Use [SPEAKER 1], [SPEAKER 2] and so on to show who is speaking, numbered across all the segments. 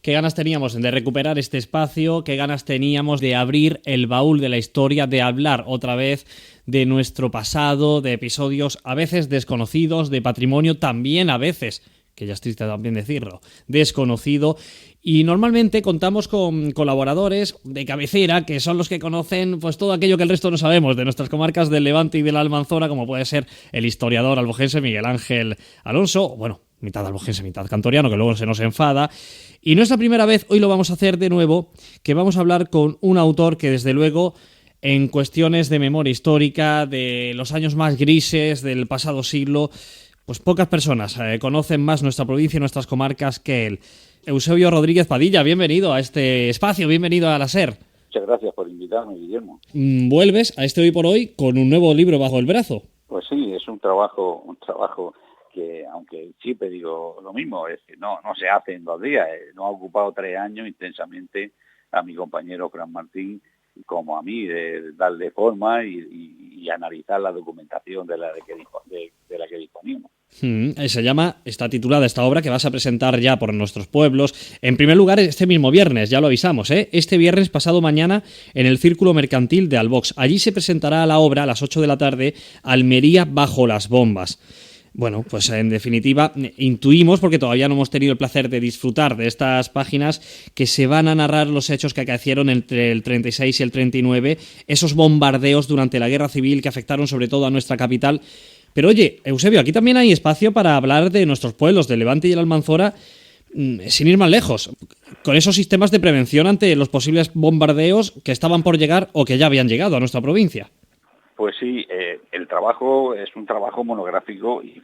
[SPEAKER 1] Qué ganas teníamos de recuperar este espacio, qué ganas teníamos de abrir el baúl de la historia, de hablar otra vez de nuestro pasado, de episodios a veces desconocidos, de patrimonio también a veces, que ya es triste también decirlo, desconocido. Y normalmente contamos con colaboradores de cabecera, que son los que conocen pues todo aquello que el resto no sabemos de nuestras comarcas del Levante y de la Almanzora, como puede ser el historiador albojense Miguel Ángel Alonso, bueno, mitad albojense, mitad cantoriano, que luego se nos enfada. Y no es la primera vez, hoy lo vamos a hacer de nuevo, que vamos a hablar con un autor que desde luego en cuestiones de memoria histórica, de los años más grises del pasado siglo, pues pocas personas conocen más nuestra provincia y nuestras comarcas que él. Eusebio Rodríguez Padilla, bienvenido a este espacio, bienvenido a la SER.
[SPEAKER 2] Muchas gracias por invitarme, Guillermo.
[SPEAKER 1] Vuelves a este Hoy por Hoy con un nuevo libro bajo el brazo.
[SPEAKER 2] Pues sí, es un trabajo que, aunque siempre digo lo mismo, es que no se hace en 2 días. No ha ocupado 3 años intensamente a mi compañero Fran Martín como a mí, de darle forma y analizar la documentación de la que disponimos.
[SPEAKER 1] Está titulada esta obra que vas a presentar ya por nuestros pueblos. En primer lugar, este mismo viernes, ya lo avisamos, este viernes pasado mañana en el Círculo Mercantil de Albox. Allí se presentará la obra a las 8 de la tarde, Almería bajo las bombas. Bueno, pues en definitiva intuimos, porque todavía no hemos tenido el placer de disfrutar de estas páginas, que se van a narrar los hechos que acaecieron entre el 36 y el 39, esos bombardeos durante la Guerra Civil que afectaron sobre todo a nuestra capital. Pero oye, Eusebio, aquí también hay espacio para hablar de nuestros pueblos, del Levante y el Almanzora, sin ir más lejos, con esos sistemas de prevención ante los posibles bombardeos que estaban por llegar o que ya habían llegado a nuestra provincia.
[SPEAKER 2] Pues sí, el trabajo es un trabajo monográfico y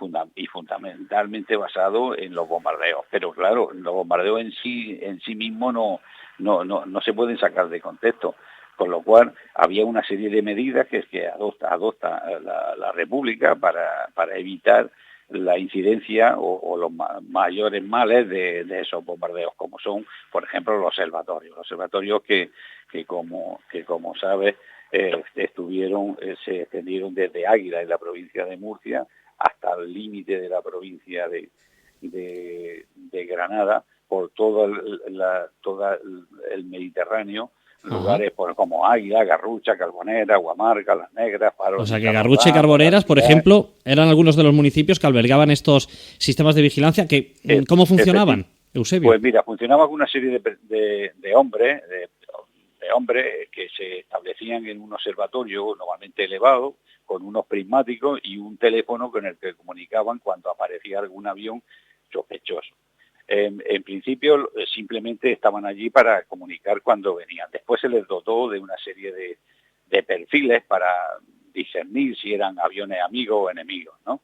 [SPEAKER 2] fundamentalmente basado en los bombardeos. Pero claro, los bombardeos en sí mismos no se pueden sacar de contexto. Con lo cual había una serie de medidas que adopta la República para evitar la incidencia o los mayores males de esos bombardeos, como son, por ejemplo, los observatorios que como sabes, se extendieron desde Águila, en la provincia de Murcia, hasta el límite de la provincia de Granada, por todo el Mediterráneo. Lugares como Águila, Garrucha, Carbonera, Guamarca, Las Negras, Faros.
[SPEAKER 1] O sea que Garrucha y Carboneras, por ejemplo, eran algunos de los municipios que albergaban estos sistemas de vigilancia. ¿Cómo funcionaban, Eusebio?
[SPEAKER 2] Pues mira, funcionaba con una serie de hombres que se establecían en un observatorio normalmente elevado, con unos prismáticos y un teléfono con el que comunicaban cuando aparecía algún avión sospechoso. En principio simplemente estaban allí para comunicar cuando venían. Después se les dotó de una serie de perfiles para discernir si eran aviones amigos o enemigos, ¿no?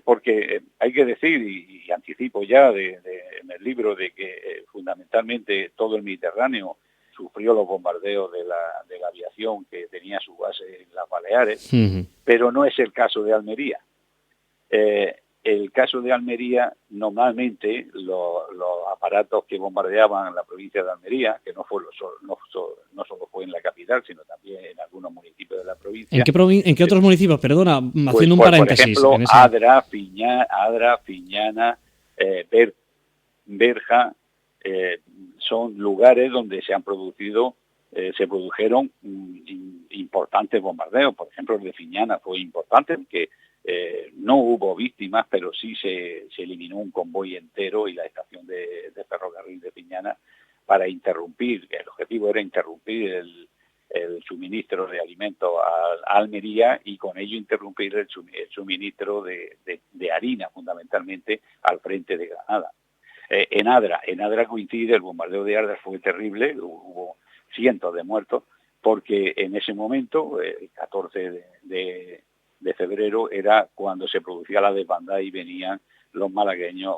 [SPEAKER 2] Porque hay que decir, y anticipo ya en el libro, de que fundamentalmente todo el Mediterráneo sufrió los bombardeos de la aviación que tenía su base en las Baleares, pero no es el caso de Almería. El caso de Almería, normalmente los aparatos que bombardeaban la provincia de Almería, que no solo fue en la capital, sino también en algunos municipios de la provincia.
[SPEAKER 1] ¿En qué otros municipios? Perdona, haciendo un paréntesis.
[SPEAKER 2] Por ejemplo, Adra, Fiñana, Berja, son lugares donde se produjeron importantes bombardeos. Por ejemplo, el de Fiñana fue importante, porque no hubo víctimas, pero sí se eliminó un convoy entero y la estación de ferrocarril de Fiñana para interrumpir. El objetivo era interrumpir el suministro de alimentos a Almería y con ello interrumpir el suministro de harina, fundamentalmente, al frente de Granada. En Adra coincide, el bombardeo de Adra fue terrible, hubo cientos de muertos, porque en ese momento, el 14 de febrero, era cuando se producía la desbandada y venían los malagueños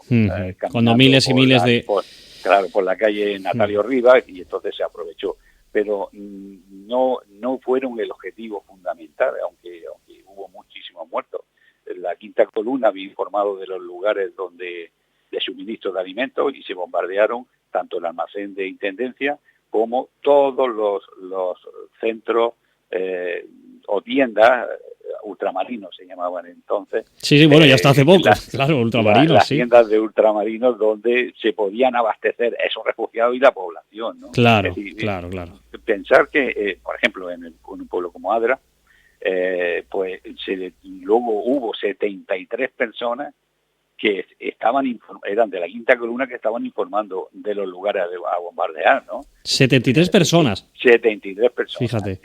[SPEAKER 1] cuando miles y miles
[SPEAKER 2] por la calle Natalio Rivas, y entonces se aprovechó. Pero no fueron el objetivo fundamental, aunque hubo muchísimos muertos. La Quinta Columna había informado de los lugares de suministro de alimentos y se bombardearon tanto el almacén de Intendencia como todos los centros o tiendas ultramarinos se llamaban entonces.
[SPEAKER 1] Sí, bueno, ya hasta hace poco, claro, ultramarinos,
[SPEAKER 2] las
[SPEAKER 1] sí.
[SPEAKER 2] tiendas de ultramarinos donde se podían abastecer esos refugiados y la población, ¿no?
[SPEAKER 1] Claro,
[SPEAKER 2] Es decir,
[SPEAKER 1] claro.
[SPEAKER 2] Pensar que, por ejemplo, en un pueblo como Adra, pues luego hubo 73 personas que eran de la quinta columna, que estaban informando de los lugares a bombardear, ¿no?
[SPEAKER 1] 73 personas.
[SPEAKER 2] 73 personas.
[SPEAKER 1] Fíjate.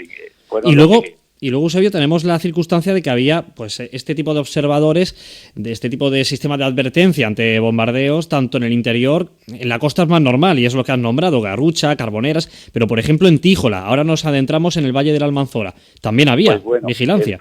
[SPEAKER 2] Y
[SPEAKER 1] luego, Eusebio, tenemos la circunstancia de que había pues este tipo de observadores, de este tipo de sistema de advertencia ante bombardeos, tanto en el interior, en la costa es más normal, y es lo que han nombrado, Garrucha, Carboneras, pero por ejemplo en Tíjola, ahora nos adentramos en el Valle de la Almanzora, también había vigilancia.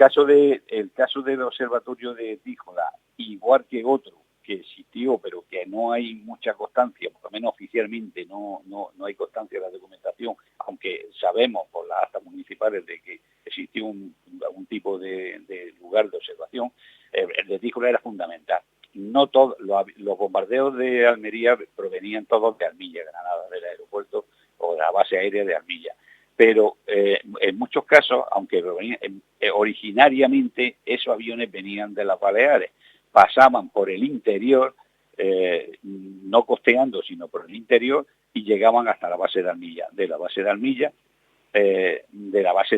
[SPEAKER 2] El caso del observatorio de Tíjola, igual que otro que existió, pero que no hay mucha constancia, por lo menos oficialmente no hay constancia de la documentación, aunque sabemos por las actas municipales de que existió algún tipo de lugar de observación. El de Tíjola era fundamental. No todos los bombardeos de Almería provenían todos de Armilla, Granada, del aeropuerto o de la base aérea de Armilla. Pero en muchos casos, aunque originariamente esos aviones venían de las Baleares, pasaban por el interior, no costeando, sino por el interior, y llegaban hasta la base de Armilla. De la base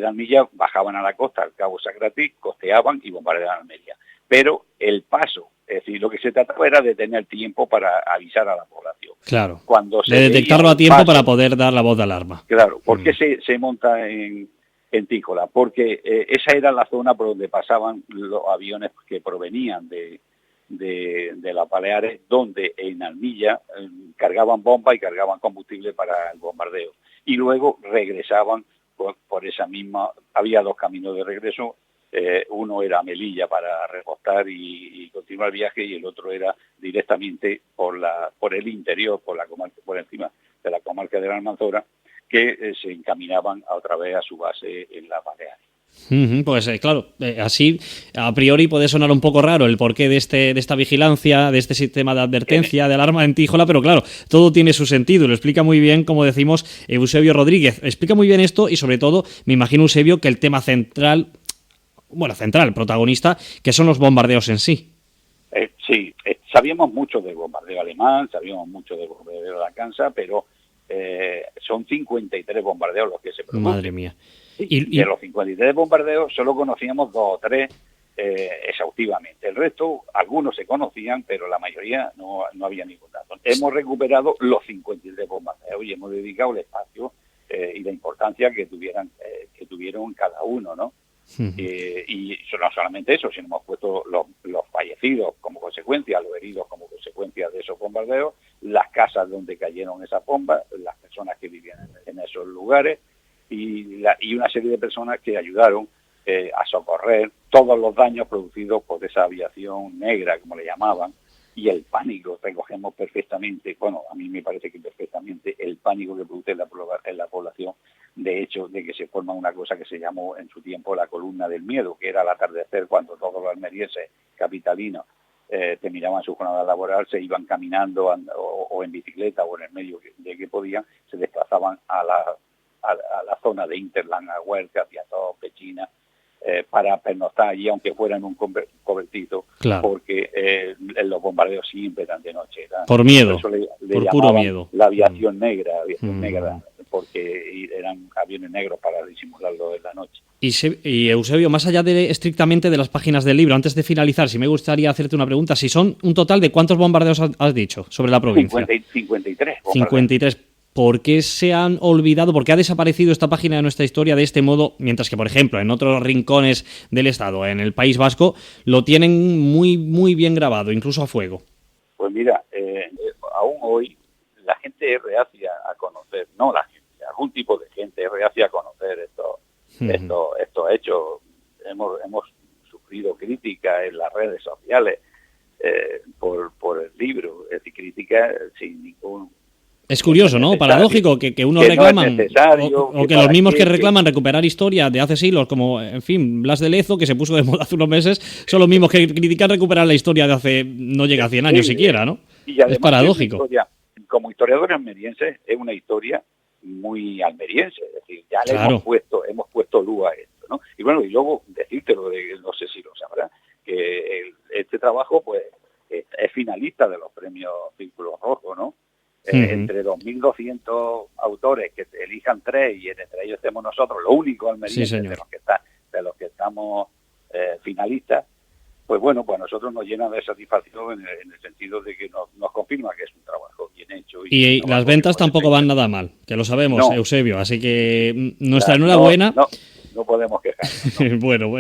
[SPEAKER 2] de Armilla bajaban a la costa, al Cabo Sacratí, costeaban y bombardeaban Almería. Pero el paso, es decir, lo que se trataba era de tener tiempo para avisar a la población.
[SPEAKER 1] Claro,
[SPEAKER 2] de
[SPEAKER 1] detectarlo a tiempo para poder dar la voz de alarma.
[SPEAKER 2] Claro, ¿por qué se monta en Tíjola? Porque esa era la zona por donde pasaban los aviones que provenían de las Baleares, donde en Armilla cargaban bombas y cargaban combustible para el bombardeo. Y luego regresaban por esa misma... Había dos caminos de regreso. Uno era a Melilla para repostar y continuar el viaje, y el otro era directamente por el interior, por encima de la comarca de la Almanzora, que se encaminaban otra vez a su base en las Baleares.
[SPEAKER 1] Pues claro, así a priori puede sonar un poco raro el porqué de esta vigilancia, de este sistema de advertencia, de alarma en Tíjola, pero claro, todo tiene su sentido. Lo explica muy bien, como decimos, Eusebio Rodríguez. Explica muy bien esto, y sobre todo, me imagino, Eusebio, que el tema central, protagonista, que son los bombardeos en sí.
[SPEAKER 2] Sí, sabíamos mucho del bombardeo alemán, sabíamos mucho del bombardeo de Alcanza, pero son 53 bombardeos los que se producen.
[SPEAKER 1] Madre mía.
[SPEAKER 2] Y de los 53 bombardeos solo conocíamos 2 o 3 exhaustivamente. El resto, algunos se conocían, pero la mayoría no había ningún dato. Hemos recuperado los 53 bombardeos y hemos dedicado el espacio y la importancia que tuvieron cada uno, ¿no? Y no solamente eso, sino hemos puesto los fallecidos como consecuencia, los heridos como consecuencia de esos bombardeos, las casas donde cayeron esas bombas, las personas que vivían en esos lugares, y una serie de personas que ayudaron a socorrer todos los daños producidos por esa aviación negra, como le llamaban, y el pánico. Recogemos perfectamente, bueno, a mí me parece que perfectamente, el pánico que produce en la población, de hecho, de que se forma una cosa que se llamó en su tiempo la columna del miedo, que era al atardecer, cuando todos los almerienses capitalinos terminaban su jornada laboral, se iban caminando o en bicicleta o en el medio de que podían, se desplazaban a la zona de Interland, a Huerca, Piató, Pechina, para pernoctar allí, aunque fuera en un cobertizo, claro, porque los bombardeos siempre eran de noche.
[SPEAKER 1] Por miedo,
[SPEAKER 2] por
[SPEAKER 1] puro miedo.
[SPEAKER 2] La aviación negra, porque eran aviones negros para disimularlo en la noche.
[SPEAKER 1] Y Eusebio, más allá estrictamente de las páginas del libro, antes de finalizar, sí me gustaría hacerte una pregunta. Si son un total de ¿cuántos bombardeos has dicho sobre la provincia?
[SPEAKER 2] 53.
[SPEAKER 1] 53. ¿Por qué se han olvidado, por qué ha desaparecido esta página de nuestra historia de este modo, mientras que, por ejemplo, en otros rincones del Estado, en el País Vasco, lo tienen muy, muy bien grabado, incluso a fuego?
[SPEAKER 2] Pues mira, aún hoy la gente es reacia a conocer, no la gente, algún tipo de gente es reacia a conocer estos hechos. Hemos sufrido críticas en las redes sociales por el libro, es decir, críticas sin ningún...
[SPEAKER 1] Es curioso, ¿no? Paradójico que uno reclama, o que los mismos que reclaman recuperar historia de hace siglos, como, en fin, Blas de Lezo, que se puso de moda hace unos meses, son los mismos que critican recuperar la historia de hace, no llega a 100 años siquiera, ¿no?
[SPEAKER 2] Y además,
[SPEAKER 1] es paradójico.
[SPEAKER 2] Como historiadores almerienses, es una historia muy almeriense, es decir, ya
[SPEAKER 1] claro,
[SPEAKER 2] hemos puesto luz a esto. ¿no? Y bueno, y luego decírtelo, no sé si lo sabrás, que este trabajo pues es finalista de los premios Círculo Rojo, ¿no? Entre 2.200 autores que elijan 3 y entre ellos estemos nosotros, lo único almerienses de los que estamos finalistas, pues bueno, pues a nosotros nos llena de satisfacción en el sentido de que nos confirma que es un trabajo bien hecho.
[SPEAKER 1] Y las ventas tampoco van nada mal, que lo sabemos, Eusebio, así que nuestra enhorabuena.
[SPEAKER 2] No podemos quejarnos, ¿no?
[SPEAKER 1] Bueno,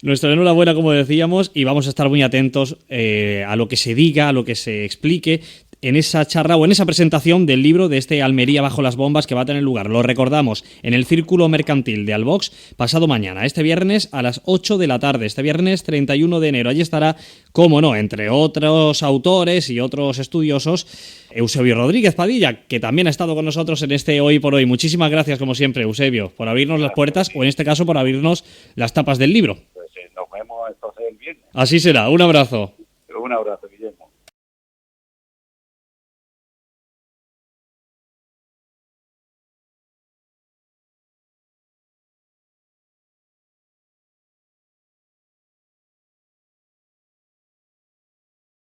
[SPEAKER 1] nuestra enhorabuena, como decíamos, y vamos a estar muy atentos a lo que se diga, a lo que se explique en esa charla o en esa presentación del libro de este Almería bajo las bombas que va a tener lugar, lo recordamos, en el Círculo Mercantil de Albox pasado mañana, este viernes a las 8 de la tarde, este viernes 31 de enero. Allí estará, cómo no, entre otros autores y otros estudiosos, Eusebio Rodríguez Padilla, que también ha estado con nosotros en este Hoy por Hoy. Muchísimas gracias, como siempre, Eusebio, por abrirnos las puertas, o en este caso por abrirnos las tapas del libro.
[SPEAKER 2] Pues nos vemos entonces el viernes.
[SPEAKER 1] Así será, un abrazo.
[SPEAKER 2] Un abrazo.